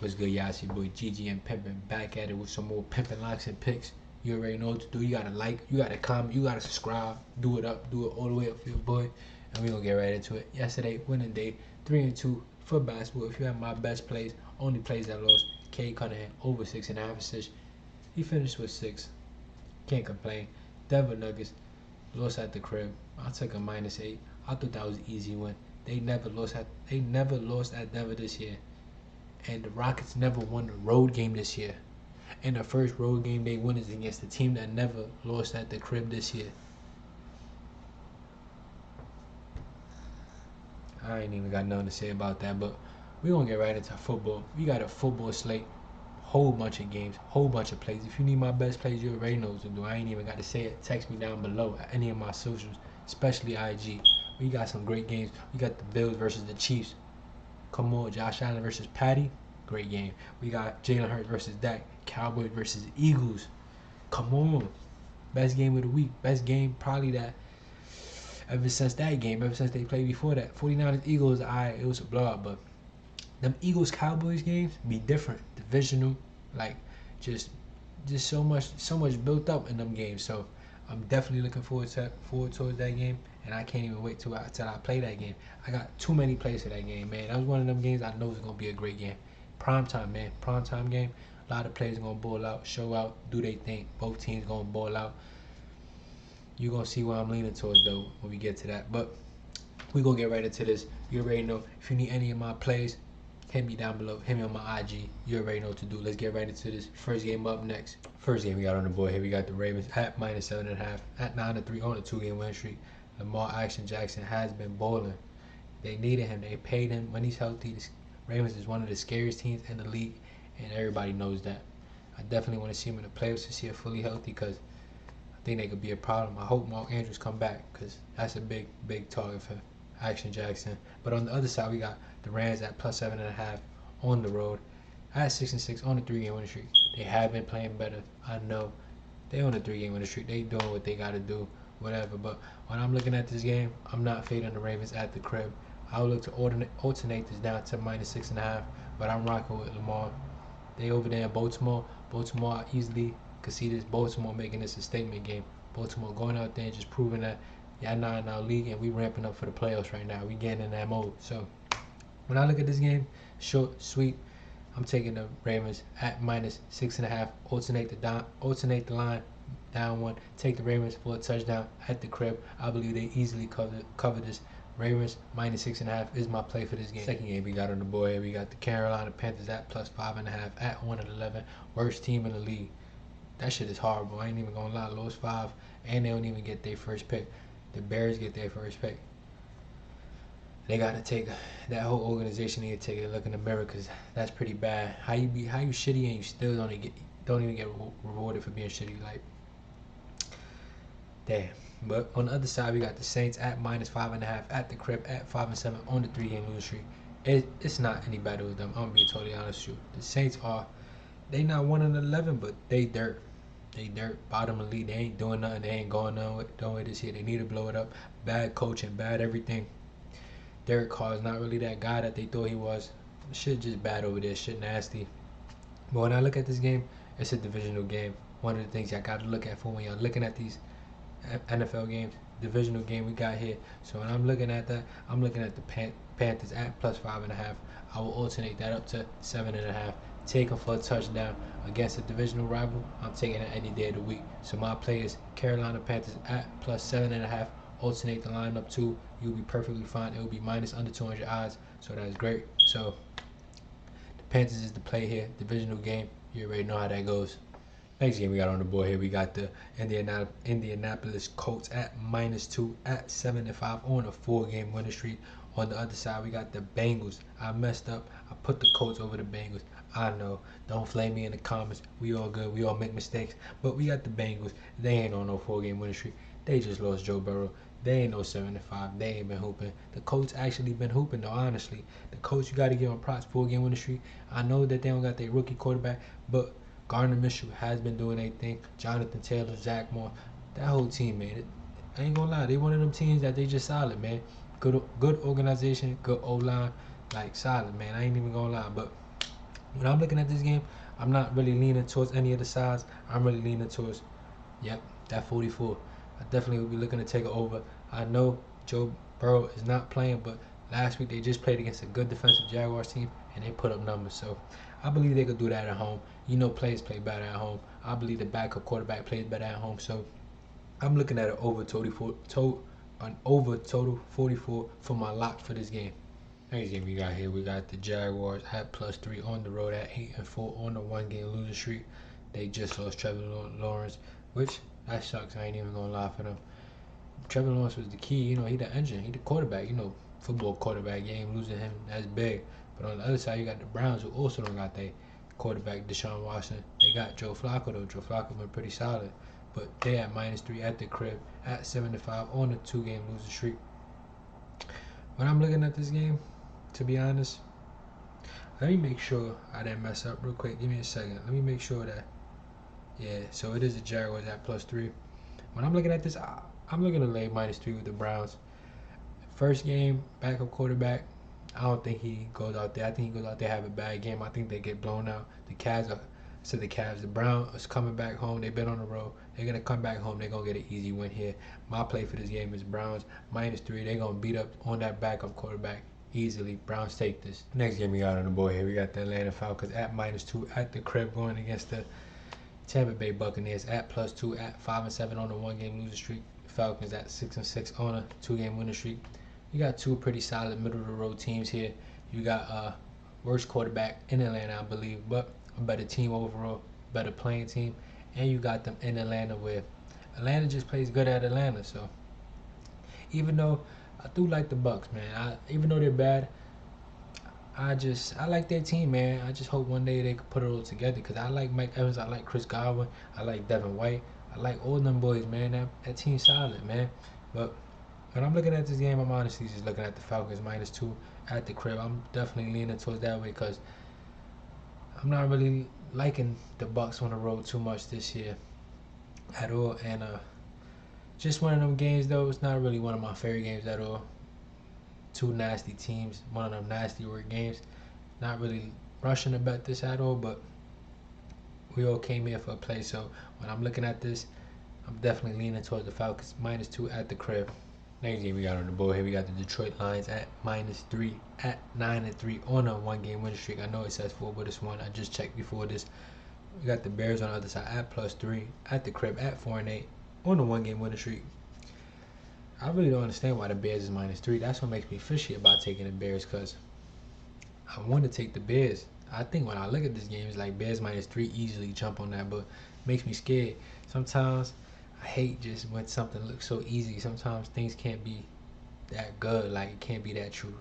What's good, y'all? It's your boy ggmpipppen back at it with some more Pippenlocks and picks. You already know what to do. You gotta like, you gotta comment, you gotta subscribe. Do it up, do it all the way up for your boy. And we gonna get right into it. Yesterday, winning day, 3-2 for basketball. If you have my best plays, only plays that lost, K Cunningham over 6.5 assists. He finished with 6. Can't complain. Denver Nuggets lost at the crib. I took a -8. I thought that was an easy win. They never lost at Denver this year. And the Rockets never won a road game this year. And the first road game they won is against the team that never lost at the crib this year. I ain't even got nothing to say about that, but we gonna get right into football. We got a football slate, whole bunch of games, whole bunch of plays. If you need my best plays, you already know what to do. I ain't even got to say it. Text me down below at any of my socials, especially IG. We got some great games. We got the Bills versus the Chiefs. Come on, Josh Allen versus Patty. Great game. We got Jalen Hurts versus Dak. Cowboys versus Eagles. Come on. Best game of the week. Best game probably that ever since that game. Ever since they played before that. 49ers Eagles, it was a blowout, but them Eagles Cowboys games be different. Divisional, like just so much built up in them games. So I'm definitely looking forward towards that game, and I can't even wait till I play that game. I got too many plays for that game, man. That was one of them games I know it's gonna be a great game. Prime time, man. Prime time game. A lot of players gonna ball out, show out, do they think. Both teams gonna ball out. You gonna see where I'm leaning towards though when we get to that. But we gonna get right into this. You already know. If you need any of my plays, hit me down below. Hit me on my IG. You already know what to do. Let's get right into this. First game up next. First game we got on the board here. We got the Ravens at -7.5 at 9-3 on a 2-game win streak. Lamar Jackson has been balling. They needed him. They paid him when he's healthy. The Ravens is one of the scariest teams in the league, and everybody knows that. I definitely want to see him in the playoffs to see him fully healthy because I think they could be a problem. I hope Mark Andrews come back because that's a big target for Jackson. But on the other side, we got the Rams at +7.5 on the road at 6-6 on a 3-game winning streak. They have been playing better. I know they on a 3-game winning streak. They doing what they got to do, whatever. But when I'm looking at this game, I'm not fading the Ravens at the crib. I would look to alternate this down to -6.5, but I'm rocking with Lamar. They over there in Baltimore. Baltimore, I easily could see this Baltimore making this a statement game. Baltimore going out there and just proving that y'all not in our league and we ramping up for the playoffs right now. We getting in that mode. So when I look at this game, short, sweet, I'm taking the Ravens at -6.5. Alternate the line down one. Take the Ravens for a touchdown at the crib. I believe they easily cover this. Ravens -6.5 is my play for this game. Second game we got on the board here. We got the Carolina Panthers at +5.5 at 1-11. Worst team in the league. That shit is horrible. I ain't even gonna lie. Lost 5, and they don't even get their first pick. The Bears get their first pick. They gotta take that whole organization. Need to take a look in the mirror because that's pretty bad. How you shitty and you still don't even get rewarded for being shitty. Like, damn. But on the other side, we got the Saints at -5.5 at the crib at 5-7 on the 3-game losing streak. It's not any better with them. I'm gonna be totally honest with you. The Saints they not 1-11, but they dirt. They dirt. Bottom of the league. They ain't doing nothing. They ain't going nowhere this year. They need to blow it up. Bad coaching, bad everything. Derek Carr is not really that guy that they thought he was. Shit just bad over there. Shit nasty. But when I look at this game, it's a divisional game. One of the things y'all got to look at for when y'all looking at these NFL games, divisional game we got here. So when I'm looking at that, I'm looking at the Panthers at +5.5. I will alternate that up to 7.5. Take them for a touchdown against a divisional rival. I'm taking it any day of the week. So my play is Carolina Panthers at +7.5. Alternate the line up to. You'll be perfectly fine. It will be under 200 odds. So that's great. So the Panthers is the play here. Divisional game. You already know how that goes. Next game we got on the board here, we got the Indianapolis Colts at -2 at 7-5 on a 4-game winning streak. On the other side, we got the Bengals. I messed up. I put the Colts over the Bengals. I know. Don't flame me in the comments. We all good. We all make mistakes. But we got the Bengals. They ain't on no 4-game winning streak. They just lost Joe Burrow. They ain't no 7-5. They ain't been hooping. The Colts actually been hooping though, honestly. The Colts, you got to give them props. 4-game winning streak. I know that they don't got their rookie quarterback, but Gardner Minshew has been doing anything. Jonathan Taylor, Zach Moore, that whole team, man. I ain't gonna lie, they one of them teams that they just solid, man. Good organization, good O-line, like solid, man. I ain't even gonna lie, but When I'm looking at this game, I'm not really leaning towards any of the sides. I'm really leaning towards, yep, that 44. I definitely will be looking to take it over. I know Joe Burrow is not playing, but last week they just played against a good defensive Jaguars team and they put up numbers. So I believe they could do that at home. You know, players play better at home. I believe the backup quarterback plays better at home. So I'm looking at an over total 44 for my lock for this game. Next game we got here, we got the Jaguars at +3 on the road at 8-4 on the 1-game losing streak. They just lost Trevor Lawrence, which that sucks. I ain't even gonna lie for them. Trevor Lawrence was the key. You know, he the engine, he the quarterback. You know, football quarterback game, losing him, that's big. But on the other side, you got the Browns, who also don't got their quarterback, Deshaun Watson. They got Joe Flacco, though. Joe Flacco been pretty solid. But they at -3 at the crib, at 7-5 on the 2-game losing streak. When I'm looking at this game, to be honest, let me make sure I didn't mess up real quick. Give me a second. Let me make sure that, yeah, so it is the Jaguars at +3. When I'm looking at this, I'm looking to lay -3 with the Browns. First game, backup quarterback. I don't think he goes out there. I think he goes out there have a bad game. I think they get blown out. The Browns is coming back home. They've been on the road. They're gonna come back home. They're gonna get an easy win here. My play for this game is Browns -3. They're gonna beat up on that backup quarterback easily. Browns take this. Next game we got on the board here, we got the Atlanta Falcons at -2 at the crib going against the Tampa Bay Buccaneers at +2 at 5-7 on the 1-game losing streak. Falcons at 6-6 on a 2-game winning streak. You got two pretty solid middle of the road teams here. You got worst quarterback in Atlanta, I believe, but a better team overall, better playing team, and you got them in Atlanta where Atlanta just plays good at Atlanta. So even though I do like the Bucs, man, even though they're bad, I like their team, man. I just hope one day they could put it all together because I like Mike Evans, I like Chris Godwin, I like Devin White, I like all them boys, man. That team's solid, man. But when I'm looking at this game, I'm honestly just looking at the Falcons -2 at the crib. I'm definitely leaning towards that way because I'm not really liking the Bucs on the road too much this year at all. And just one of them games, though, it's not really one of my favorite games at all. Two nasty teams, one of them nasty word games. Not really rushing to bet this at all, but we all came here for a play. So when I'm looking at this, I'm definitely leaning towards the Falcons -2 at the crib. Next game we got on the board here, we got the Detroit Lions at -3 at 9-3 on a 1-game winning streak. I know it says 4, but it's 1. I just checked before this. We got the Bears on the other side at +3 at the crib at 4-8 on a 1-game winning streak. I really don't understand why the Bears is -3. That's what makes me fishy about taking the Bears because I want to take the Bears. I think when I look at this game, it's like Bears -3 easily jump on that, but it makes me scared. Sometimes I hate just when something looks so easy. Sometimes things can't be that good. Like, it can't be that true.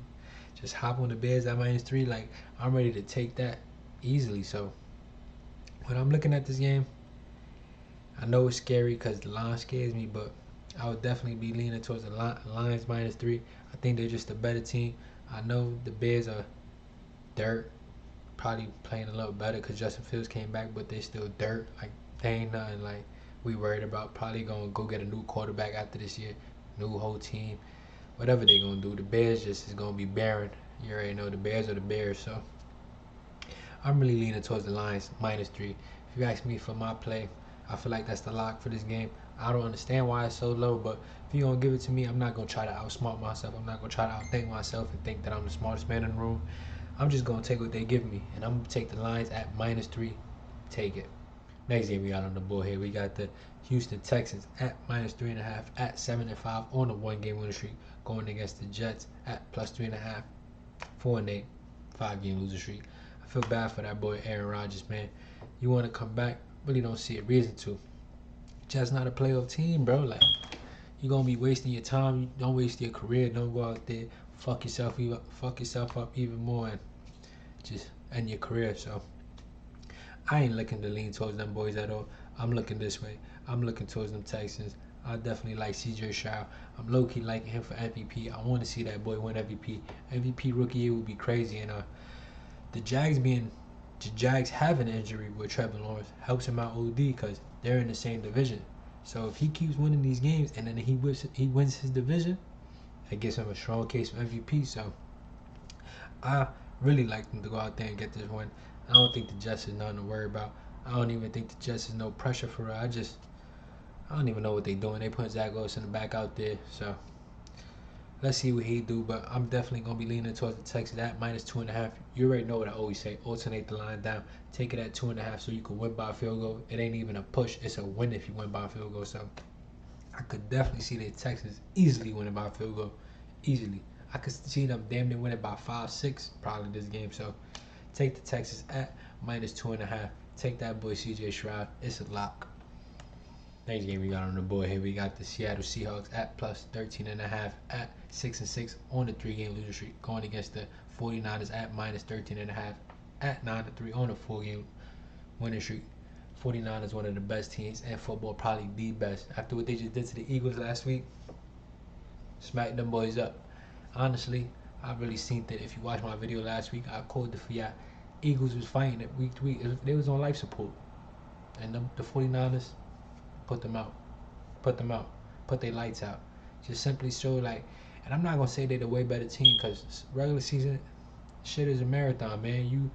Just hop on the Bears at -3. Like, I'm ready to take that easily. So when I'm looking at this game, I know it's scary because the line scares me, but I would definitely be leaning towards the Lions -3. I think they're just a better team. I know the Bears are dirt, probably playing a little better because Justin Fields came back, but they still dirt. Like, they ain't nothing like we worried about. Probably gonna go get a new quarterback after this year, new whole team, whatever they gonna do. The Bears just is gonna be barren. You already know the Bears are the Bears, so I'm really leaning towards the Lions -3. If you ask me for my play, I feel like that's the lock for this game. I don't understand why it's so low, but if you're going to give it to me, I'm not going to try to outsmart myself. I'm not going to try to outthink myself and think that I'm the smartest man in the room. I'm just going to take what they give me, and I'm going to take the Lions at -3. Take it. Next game we got on the board here, we got the Houston Texans at -3.5 at 7-5 on a 1-game winning streak going against the Jets at +3.5, 4-8, 5-game losing streak. I feel bad for that boy Aaron Rodgers, man. You want to come back, really don't see a reason to. Just not a playoff team, bro. Like, you're gonna be wasting your time. Don't waste your career. Don't go out there fuck yourself up even more and just end your career. So I ain't looking to lean towards them boys at all. I'm looking this way. I'm looking towards them Texans. I definitely like CJ Stroud. I'm low-key liking him for MVP. I want to see that boy win MVP. MVP rookie year would be crazy. And the Jags have an injury with Trevor Lawrence helps him out OD because they're in the same division. So if he keeps winning these games and then he wins his division, it gives him a strong case for MVP. So I really like him to go out there and get this win. I don't think the Jets is nothing to worry about. I don't even think the Jets is no pressure for her. I don't even know what they doing. They put Zach Wilson back out there, so let's see what he do. But I'm definitely gonna be leaning towards the Texans at -2.5. You already know what I always say: alternate the line down, take it at 2.5, so you can win by a field goal. It ain't even a push; it's a win if you win by a field goal. So I could definitely see the Texans easily winning by a field goal, easily. I could see them damn near winning by 5-6 probably this game. So take the Texans at -2.5. Take that boy CJ Stroud. It's a lock. Next game we got on the board here, we got the Seattle Seahawks at +13.5 at 6-6 on the 3-game losing streak, going against the 49ers at -13.5 at 9-3 on a 4-game winning streak. 49ers one of the best teams in football, probably the best. After what they just did to the Eagles last week, smacked them boys up. Honestly, I really seen that. If you watched my video last week, I called the Fiat. Eagles was fighting it week to week. They was on life support, and the 49ers put them out, put their lights out. Just simply show like, and I'm not gonna say they're the way better team, because regular season shit is a marathon, man. You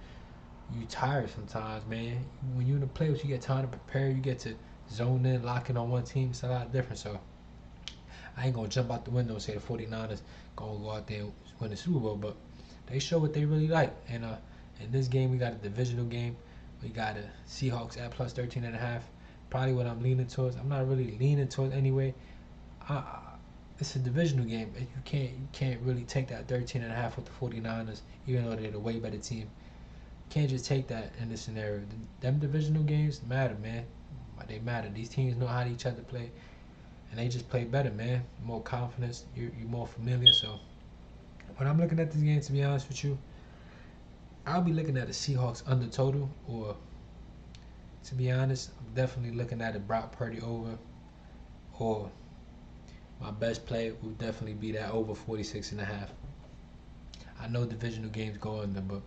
tired sometimes, man. When you in the playoffs, you get time to prepare. You get to zone in, lock in on one team. It's a lot different. So I ain't gonna jump out the window and say the 49ers gonna go out there and win the Super Bowl, but they show what they really like. And in this game, we got a divisional game. We got a Seahawks at +13.5. Probably what I'm leaning towards. I'm not really leaning towards anyway. It's a divisional game. You can't really take that 13.5 with the 49ers, even though they're the way better team. You can't just take that in this scenario. Them divisional games matter, man. They matter. These teams know how each other play, and they just play better, man. More confidence. You're more familiar. So when I'm looking at this game, to be honest with you, I'll be looking at the Seahawks under total, or to be honest, I'm definitely looking at a Brock Purdy over, or my best play would definitely be that over 46.5. I know divisional games go under, but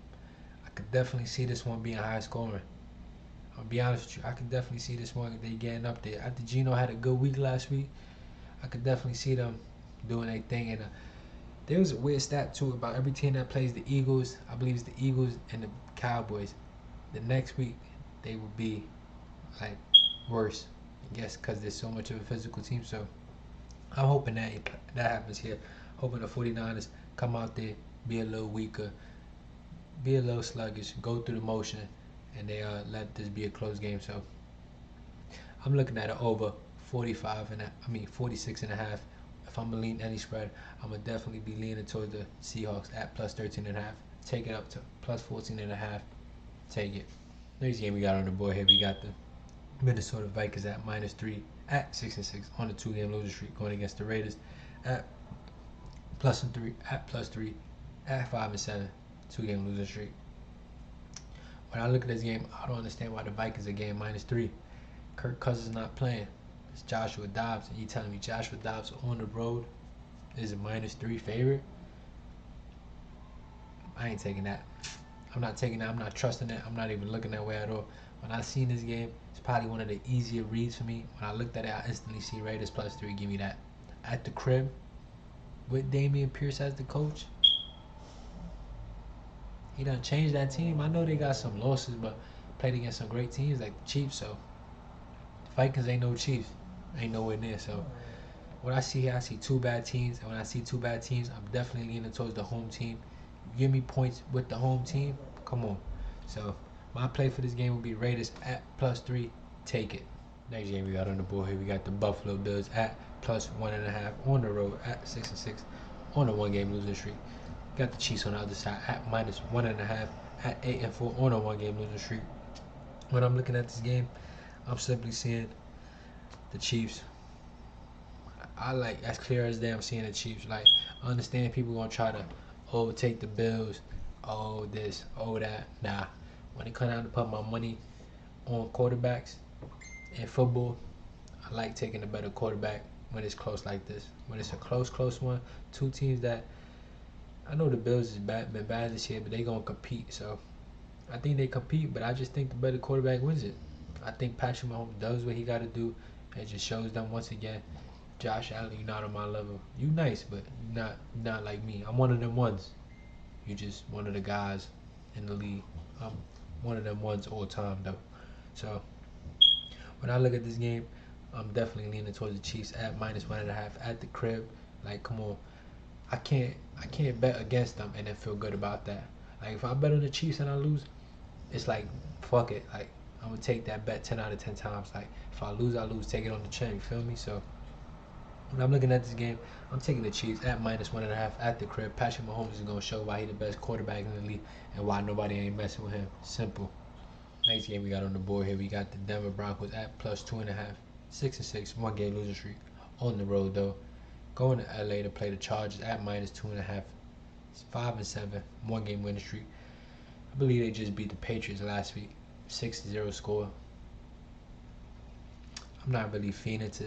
I could definitely see this one being high scoring. I'll be honest with you, I could definitely see this one they getting up there. After Geno had a good week last week, I could definitely see them doing their thing. And there was a weird stat too about every team that plays the Eagles. I believe it's the Eagles and the Cowboys. The next week they will be like worse. I guess because there's so much of a physical team. So I'm hoping that happens here. Hoping the 49ers come out there, be a little weaker, be a little sluggish, go through the motion, and they let this be a close game. So I'm looking at it over 46.5. If I'm gonna lean any spread, I'm gonna definitely be leaning towards the Seahawks at +13.5. Take it up to +14.5. Take it. Next game we got on the board here, we got the Minnesota Vikings at -3 at 6-6 on a 2-game losing streak, going against the Raiders at +3 at 5-7, 2-game losing streak. When I look at this game, I don't understand why the Vikings are getting -3. Kirk Cousins not playing. It's Joshua Dobbs, and you telling me Joshua Dobbs on the road is a -3 favorite? I ain't taking that. I'm not taking that. I'm not trusting it. I'm not even looking that way at all. When I seen this game, it's probably one of the easier reads for me. When I looked at it, I instantly see Raiders +3. Give me that. At the crib, with Damian Pierce as the coach, he done changed that team. I know they got some losses, but played against some great teams like the Chiefs. So the Vikings ain't no Chiefs. Ain't nowhere near. So what I see here, I see two bad teams. And when I see two bad teams, I'm definitely leaning towards the home team. You give me points with the home team, come on. So my play for this game will be Raiders at +3. Take it. Next game we got on the board here, we got the Buffalo Bills at +1.5 on the road at 6-6 on a 1-game losing streak. Got the Chiefs on the other side at -1.5 at 8-4 on a 1-game losing streak. When I'm looking at this game, I'm simply seeing the Chiefs. I like, as clear as day, I'm seeing the Chiefs. Like, I understand people gonna try to take the Bills, this, that. Nah. When it comes down to put my money on quarterbacks in football, I like taking a better quarterback when it's close like this. When it's a close one, two teams that I know the Bills has been bad this year, but they gonna compete. So I think they compete, but I just think the better quarterback wins it. I think Patrick Mahomes does what he got to do, and just shows them once again, Josh Allen, you're not on my level. You nice, but you're not like me. I'm one of them ones. You just one of the guys in the league. one of them ones all time though. So when I look at this game, I'm definitely leaning towards the Chiefs at -1.5 at the crib. Like, come on, I can't bet against them and then feel good about that. Like, if I bet on the Chiefs and I lose, it's like, fuck it. Like, I'm gonna take that bet 10 out of 10 times. Like, if I lose, I lose. Take it on the chin. You feel me? So when I'm looking at this game, I'm taking the Chiefs at -1.5 at the crib. Patrick Mahomes is gonna show why he's the best quarterback in the league and why nobody ain't messing with him. Simple. Next game we got on the board here, we got the Denver Broncos at +2.5, 6-6, 1 game losing streak on the road though. Going to LA to play the Chargers at -2.5, 5-7, 1 game winning streak. I believe they just beat the Patriots last week, 6-0 score. I'm not really fiending to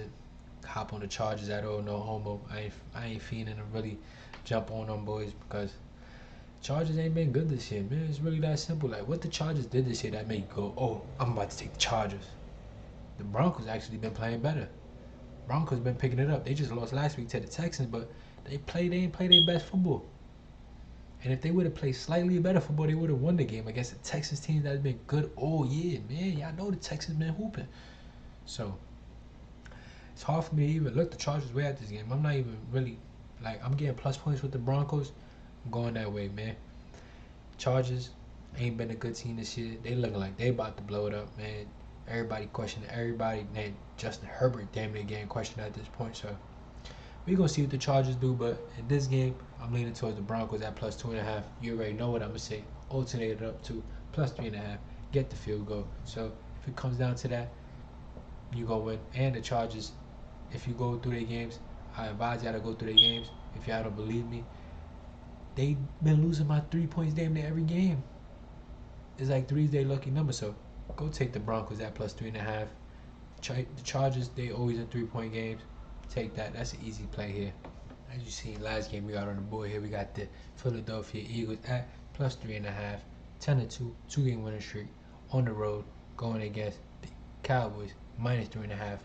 hop on the Chargers at all, no homo. I ain't fiending to really jump on them boys because Chargers ain't been good this year, man. It's really that simple. Like, what the Chargers did this year that made you go, oh, I'm about to take the Chargers. The Broncos actually been playing better. Broncos been picking it up. They just lost last week to the Texans, but they ain't play their best football. And if they would have played slightly better football, they would have won the game against the Texas team that's been good all year, man. Y'all know the Texans been hooping. So it's hard for me to even look the Chargers way at this game. I'm not even really, like, I'm getting plus points with the Broncos. I'm going that way, man. Chargers ain't been a good team this year. They looking like they about to blow it up, man. Everybody questioning everybody. Man, Justin Herbert damn near getting questioned at this point. So we gonna see what the Chargers do. But in this game, I'm leaning towards the Broncos at +2.5. You already know what I'm gonna say. Alternate it up to +3.5. Get the field goal. So if it comes down to that, you gonna win. And the Chargers, if you go through their games, I advise y'all to go through their games. If y'all don't believe me, they been losing by 3 points damn near every game. It's like 3's their lucky number. So go take the Broncos at +3.5. The Chargers, they always in 3-point games. Take that. That's an easy play here. As you see, last game we got on the board here, we got the Philadelphia Eagles at +3.5, 10-2, 2 game winning streak on the road, going against the Cowboys -3.5,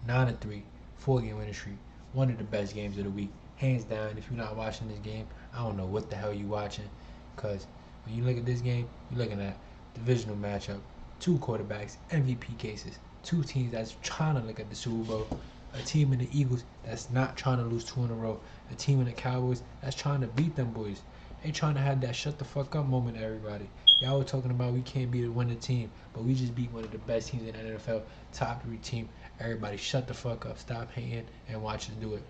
9-3, 4 game winning streak. One of the best games of the week, hands down. If you're not watching this game, I don't know what the hell you watching, because when you look at this game, you're looking at divisional matchup, 2 quarterbacks, MVP cases, 2 teams that's trying to look at the Super Bowl, a team in the Eagles that's not trying to lose 2 in a row, a team in the Cowboys that's trying to beat them boys. They trying to have that shut the fuck up moment, everybody. Y'all were talking about we can't be the winning team, but we just beat one of the best teams in the NFL, top 3 team. Everybody shut the fuck up, stop hating, and watch us do it.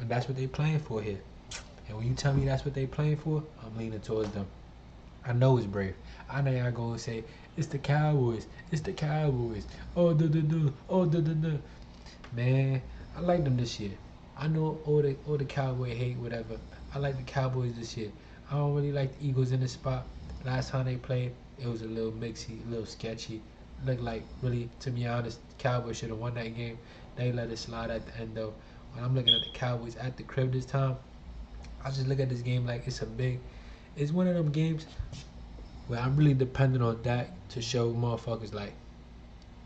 And that's what they playing for here. And when you tell me that's what they playing for, I'm leaning towards them. I know it's brave. I know y'all gonna say, it's the Cowboys. It's the Cowboys. Oh, duh. Man, I like them this year. I know all the Cowboy hate, whatever. I like the Cowboys this year. I don't really like the Eagles in this spot. Last time they played, it was a little mixy, a little sketchy. Looked like, really, to be honest, the Cowboys should have won that game. They let it slide at the end, though. When I'm looking at the Cowboys at the crib this time, I just look at this game like it's one of them games where I'm really dependent on that to show motherfuckers like,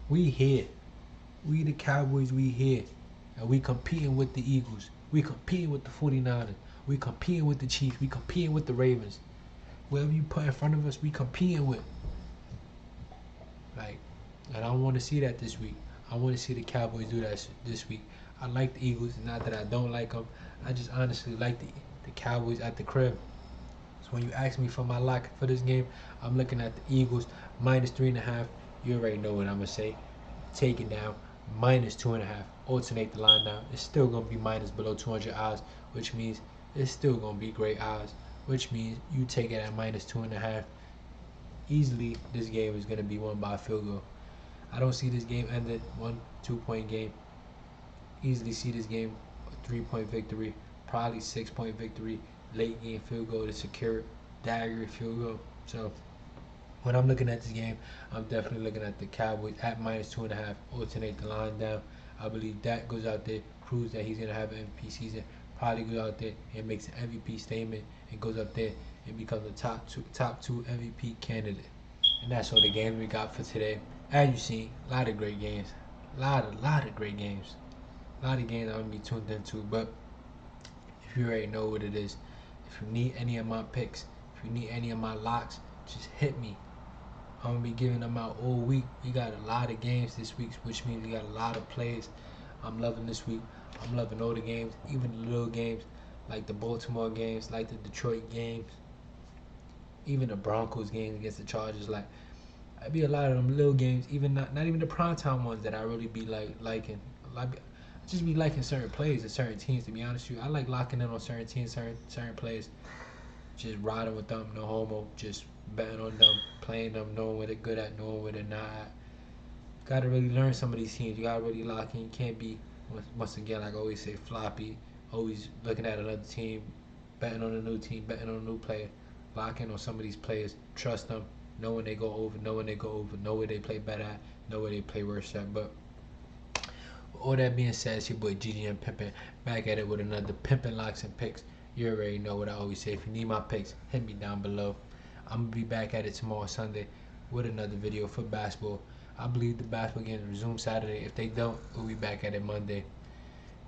we here. We the Cowboys, we here. And we competing with the Eagles. We competing with the 49ers. We competing with the Chiefs. We competing with the Ravens. Whatever you put in front of us, we competing with. Like, and I want to see that this week. I want to see the Cowboys do that this week. I like the Eagles. Not that I don't like them. I just honestly like the Cowboys at the crib. So when you ask me for my lock for this game, I'm looking at the Eagles -3.5. You already know what I'm going to say. Take it down. -2.5. Alternate the line down. It's still going to be minus below 200 odds, which means it's still going to be great odds, which means you take it at -2.5. Easily, this game is going to be won by a field goal. I don't see this game ended 1-2 point game. Easily see this game a 3-point victory, probably 6-point victory, late game field goal to secure dagger field goal. So when I'm looking at this game, I'm definitely looking at the Cowboys at -2.5. Alternate the line down. I believe Dak goes out there, proves that he's gonna have an MVP season. Probably goes out there and makes an MVP statement and goes up there and becomes a top two MVP candidate. And that's all the games we got for today. As you see, a lot of great games, a lot of great games, a lot of games I'm gonna be tuned into. But if you already know what it is, if you need any of my picks, if you need any of my locks, just hit me. I'm gonna be giving them out all week. We got a lot of games this week, which means we got a lot of plays. I'm loving this week. I'm loving all the games, even the little games, like the Baltimore games, like the Detroit games, even the Broncos games against the Chargers. Like, I be a lot of them little games, even not even the primetime ones that I really be liking. I just be liking certain plays and certain teams. To be honest with you, I like locking in on certain teams, certain plays. Just riding with them, no homo. Just betting on them, playing them, knowing what they're good at, knowing what they're not at. Gotta really learn some of these teams. You gotta really lock in. You can't be, once again, like I always say, floppy. Always looking at another team, betting on a new team, betting on a new player. Lock in on some of these players. Trust them. Know when they go over. Know when they go over. Know where they play better at. Know where they play worse at. But with all that being said, it's your boy ggmpipppen back at it with another pimpin' locks and picks. You already know what I always say. If you need my picks, hit me down below. I'm gonna be back at it tomorrow Sunday with another video for basketball. I believe the basketball games resume Saturday. If they don't, we'll be back at it Monday.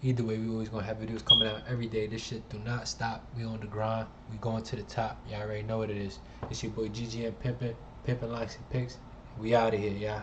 Either way, we always gonna have videos coming out every day. This shit do not stop. We on the grind. We going to the top. Y'all already know what it is. It's your boy ggmpipppen, Pippenlocks and picks. We out of here, y'all.